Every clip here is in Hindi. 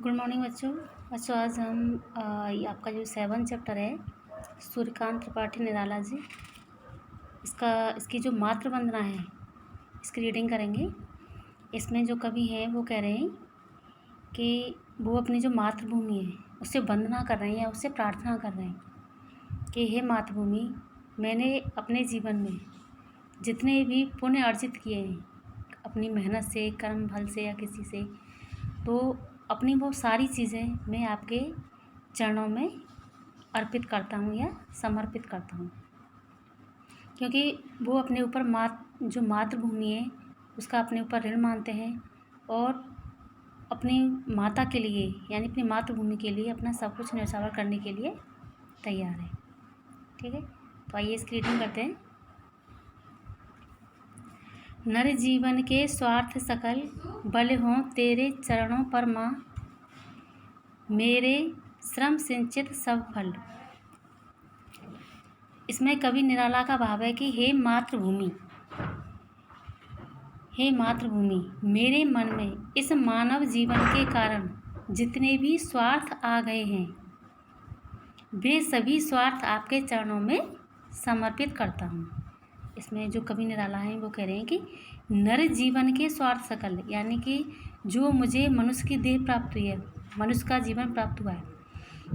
गुड मॉर्निंग बच्चों आज हम ये आपका जो 7 चैप्टर है सूर्यकांत त्रिपाठी निराला जी इसकी जो मातृ वंदना है इसकी रीडिंग करेंगे। इसमें जो कवि हैं वो कह रहे हैं कि वो अपनी जो मातृभूमि है उससे वंदना कर रहे हैं या उससे प्रार्थना कर रहे हैं कि हे मातृभूमि, मैंने अपने जीवन में जितने भी पुण्य अर्जित किए हैं अपनी मेहनत से, कर्म फल से या किसी से, तो अपनी वो सारी चीज़ें मैं आपके चरणों में अर्पित करता हूँ या समर्पित करता हूँ, क्योंकि वो अपने ऊपर जो मातृभूमि है उसका अपने ऊपर ऋण मानते हैं और अपनी माता के लिए यानी अपनी मातृभूमि के लिए अपना सब कुछ न्यौछावर करने के लिए तैयार है। ठीक है, तो आइए इसकी रीडिंग करते हैं। नर जीवन के स्वार्थ सकल बल हों तेरे चरणों पर माँ, मेरे श्रम सिंचित सब फल। इसमें कवि निराला का भाव है कि हे मातृभूमि, मेरे मन में इस मानव जीवन के कारण जितने भी स्वार्थ आ गए हैं वे सभी स्वार्थ आपके चरणों में समर्पित करता हूँ। इसमें जो कवि निराला हैं वो कह रहे हैं कि नर जीवन के स्वार्थ सकल, यानी कि जो मुझे मनुष्य की देह प्राप्त हुई है, मनुष्य का जीवन प्राप्त हुआ है,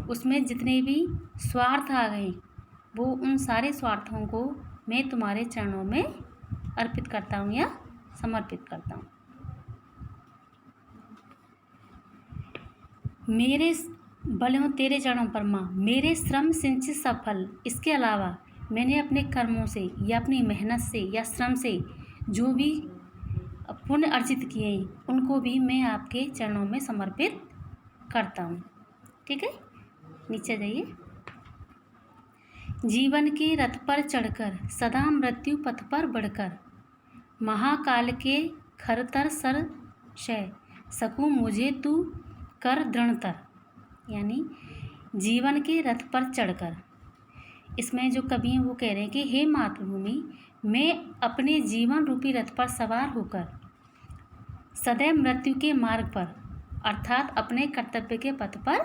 उसमें जितने भी स्वार्थ आ गए वो उन सारे स्वार्थों को मैं तुम्हारे चरणों में अर्पित करता हूँ या समर्पित करता हूँ। मेरे बल हों तेरे चरणों पर माँ, मेरे श्रम सिंचित सफल। इसके अलावा मैंने अपने कर्मों से या अपनी मेहनत से या श्रम से जो भी पुण्य अर्जित किए हैं उनको भी मैं आपके चरणों में समर्पित करता हूँ। ठीक है, नीचे जाइए। जीवन के रथ पर चढ़कर सदा मृत्यु पथ पर बढ़कर महाकाल के खरतर सर शय सकूँ मुझे तू कर दृढ़तर, यानी जीवन के रथ पर चढ़कर। इसमें जो कवि हैं वो कह रहे हैं कि हे मातृभूमि, मैं अपने जीवन रूपी रथ पर सवार होकर सदैव मृत्यु के मार्ग पर अर्थात अपने कर्तव्य के पथ पर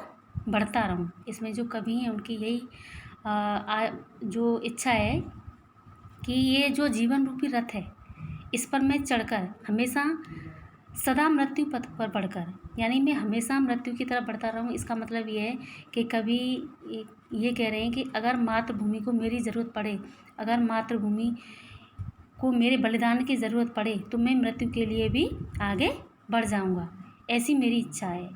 बढ़ता रहूं। इसमें जो कवि हैं उनकी यही जो इच्छा है कि ये जो जीवन रूपी रथ है इस पर मैं चढ़कर हमेशा सदा मृत्यु पथ पर बढ़कर, यानी मैं हमेशा मृत्यु की तरफ बढ़ता रहूं। इसका मतलब ये है कि कभी ये कह रहे हैं कि अगर मातृभूमि को मेरी ज़रूरत पड़े, अगर मातृभूमि को मेरे बलिदान की ज़रूरत पड़े तो मैं मृत्यु के लिए भी आगे बढ़ जाऊंगा, ऐसी मेरी इच्छा है।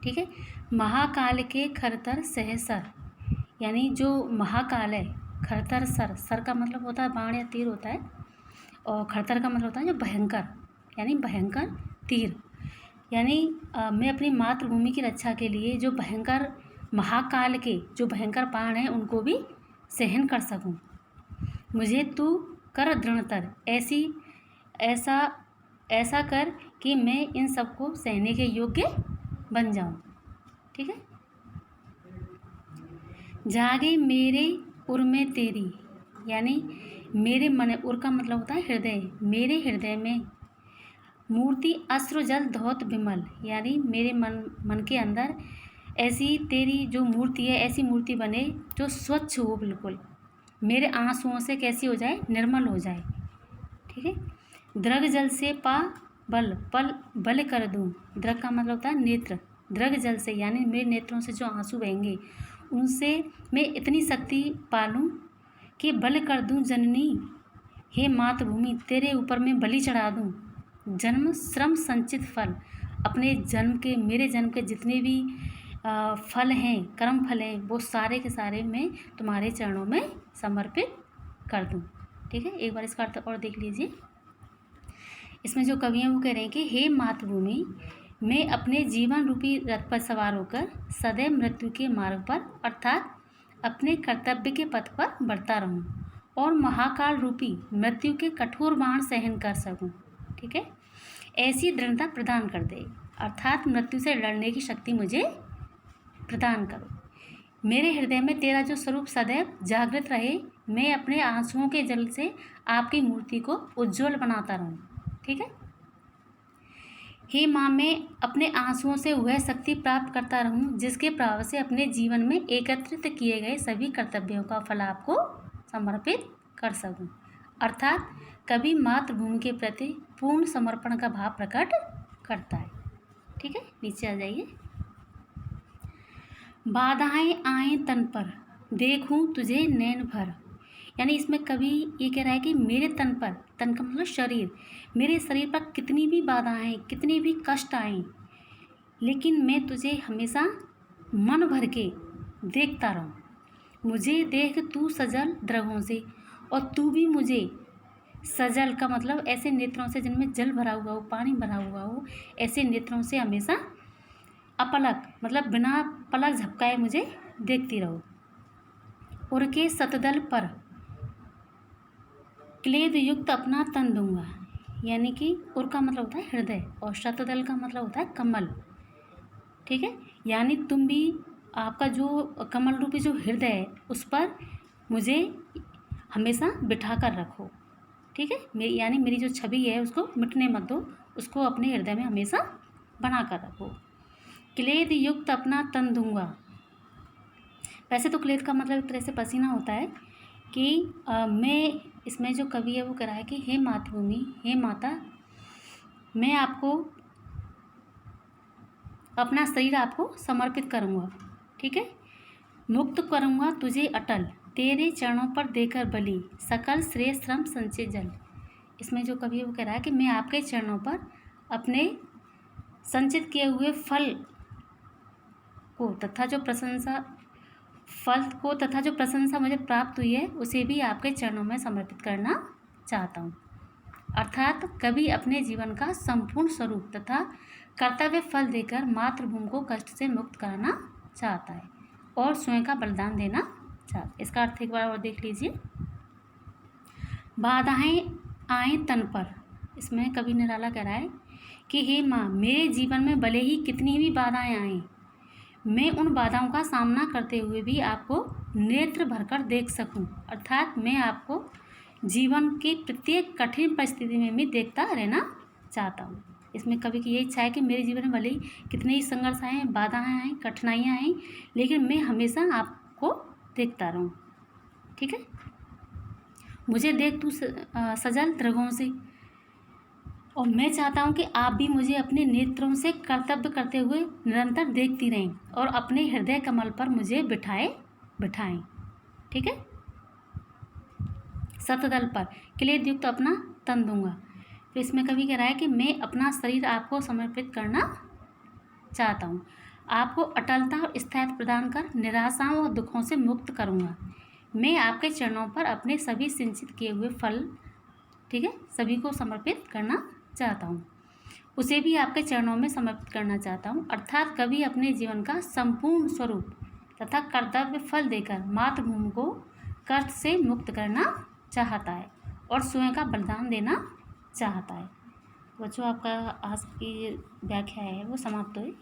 ठीक है, महाकाल के खरतर सहसर, यानी जो महाकाल है, खरतर सर का मतलब होता है बाण या तीर होता है, और खरतर का मतलब होता है जो भयंकर, यानी भयंकर तीर। यानी मैं अपनी मातृभूमि की रक्षा के लिए जो भयंकर महाकाल के जो भयंकर बाण हैं उनको भी सहन कर सकूं। मुझे तू कर दृढ़तर, ऐसा कर कि मैं इन सबको सहने के योग्य बन जाऊं। ठीक है, जागे मेरे उर में तेरी, यानी मेरे मन, उर का मतलब होता है हृदय, मेरे हृदय में मूर्ति अश्रु जल धौत विमल, यानी मेरे मन के अंदर ऐसी तेरी जो मूर्ति है ऐसी मूर्ति बने जो स्वच्छ हो, बिल्कुल मेरे आंसुओं से कैसी हो जाए, निर्मल हो जाए। ठीक है, द्रग जल से पा बल कर दूं। द्रग का मतलब होता है नेत्र, द्रग जल से यानी मेरे नेत्रों से जो आंसू बहेंगे उनसे मैं इतनी शक्ति पालूं कि बल कर दूं जननी। हे मातृभूमि, तेरे ऊपर मैं बलि चढ़ा दूं जन्म श्रम संचित फल। अपने जन्म के, मेरे जन्म के जितने भी फल हैं, कर्म फल हैं, वो सारे के सारे मैं तुम्हारे चरणों में समर्पित कर दूं। ठीक है, एक बार इसका अर्थ और देख लीजिए। इसमें जो कवि हैं वो कह रहे हैं कि हे मातृभूमि, मैं अपने जीवन रूपी रथ पर सवार होकर सदैव मृत्यु के मार्ग पर अर्थात अपने कर्तव्य के पथ पर बढ़ता रहूं और महाकाल रूपी मृत्यु के कठोर बाण सहन कर सकूं। ठीक है, ऐसी दृढ़ता प्रदान कर दे, अर्थात मृत्यु से लड़ने की शक्ति मुझे प्रदान करो। मेरे हृदय में तेरा जो स्वरूप सदैव जागृत रहे, मैं अपने आंसुओं के जल से आपकी मूर्ति को उज्ज्वल बनाता रहूं। ठीक है, हे माँ, मैं अपने आंसुओं से वह शक्ति प्राप्त करता रहूं जिसके प्रभाव से अपने जीवन में एकत्रित किए गए सभी कर्तव्यों का फल आपको समर्पित कर सकूं। अर्थात कवि मातृभूमि के प्रति पूर्ण समर्पण का भाव प्रकट करता है। ठीक है, नीचे आ जाइए। बाधाएं आए तन पर, देखूं तुझे नैन भर। यानी इसमें कवि ये कह रहा है कि मेरे तन पर, तन का मतलब शरीर, मेरे शरीर पर कितनी भी बाधाएं, कितने भी कष्ट आए, लेकिन मैं तुझे हमेशा मन भर के देखता रहूं। मुझे देख तू सजल दृगों से, और तू भी मुझे सजल का मतलब ऐसे नेत्रों से जिनमें जल भरा हुआ हो, पानी भरा हुआ हो, ऐसे नेत्रों से हमेशा अपलक मतलब बिना पलक झपकाए मुझे देखती रहो। उनके सतदल पर क्लेद युक्त अपना तन दूंगा। यानी कि उर का मतलब होता है हृदय और शतदल का मतलब होता है कमल। ठीक है, यानी तुम भी आपका जो कमल रूपी जो हृदय है उस पर मुझे हमेशा बिठा कर रखो। ठीक है, यानी मेरी जो छवि है उसको मिटने मत दो, उसको अपने हृदय में हमेशा बना कर रखो। क्लेद युक्त अपना तन दूंगा। वैसे तो क्लेद का मतलब एक तरह से पसीना होता है कि मैं, इसमें जो कवि है वो कह रहा है कि हे मातृभूमि, हे माता, मैं आपको अपना शरीर आपको समर्पित करूँगा। ठीक है, मुक्त करूँगा तुझे अटल, तेरे चरणों पर देकर बलि, सकल श्रेय श्रम संचय जल। इसमें जो कवि है वो कह रहा है कि मैं आपके चरणों पर अपने संचित किए हुए फल को तथा जो प्रशंसा मुझे प्राप्त हुई है उसे भी आपके चरणों में समर्पित करना चाहता हूँ। अर्थात कवि अपने जीवन का संपूर्ण स्वरूप तथा कर्तव्य फल देकर मातृभूमि को कष्ट से मुक्त कराना चाहता है और स्वयं का बलिदान देना चाहता है। इसका अर्थ एक बार और देख लीजिए। बाधाएं आए तन पर, इसमें कवि निराला कह रहा है कि हे माँ, मेरे जीवन में भले ही कितनी भी बाधाएं आएँ, मैं उन बाधाओं का सामना करते हुए भी आपको नेत्र भरकर देख सकूं। अर्थात मैं आपको जीवन की प्रत्येक कठिन परिस्थिति में भी देखता रहना चाहता हूं। इसमें कवि की ये इच्छा है कि मेरे जीवन में भले ही कितने ही संघर्ष आए, बाधाएं आएँ, कठिनाइयाँ आएँ, लेकिन मैं हमेशा आपको देखता रहूं। ठीक है, मुझे देख तू सजल दृगों से, और मैं चाहता हूँ कि आप भी मुझे अपने नेत्रों से कर्तव्य करते हुए निरंतर देखती रहें और अपने हृदय कमल पर मुझे बिठाएं। ठीक है, सतदल पर क्लेद युक्त अपना तन दूंगा। तो इसमें कवि कह रहा है कि मैं अपना शरीर आपको समर्पित करना चाहता हूँ, आपको अटलता और स्थायित्व प्रदान कर निराशाओं और दुखों से मुक्त करूँगा। मैं आपके चरणों पर अपने सभी सिंचित किए हुए फल, ठीक है, सभी को समर्पित करना चाहता हूँ, उसे भी आपके चरणों में समर्पित करना चाहता हूँ। अर्थात कवि अपने जीवन का संपूर्ण स्वरूप तथा कर्तव्य फल देकर मातृभूमि को कष्ट से मुक्त करना चाहता है और स्वयं का बलिदान देना चाहता है। बच्चों, आपका आज की व्याख्या है वो समाप्त हुई।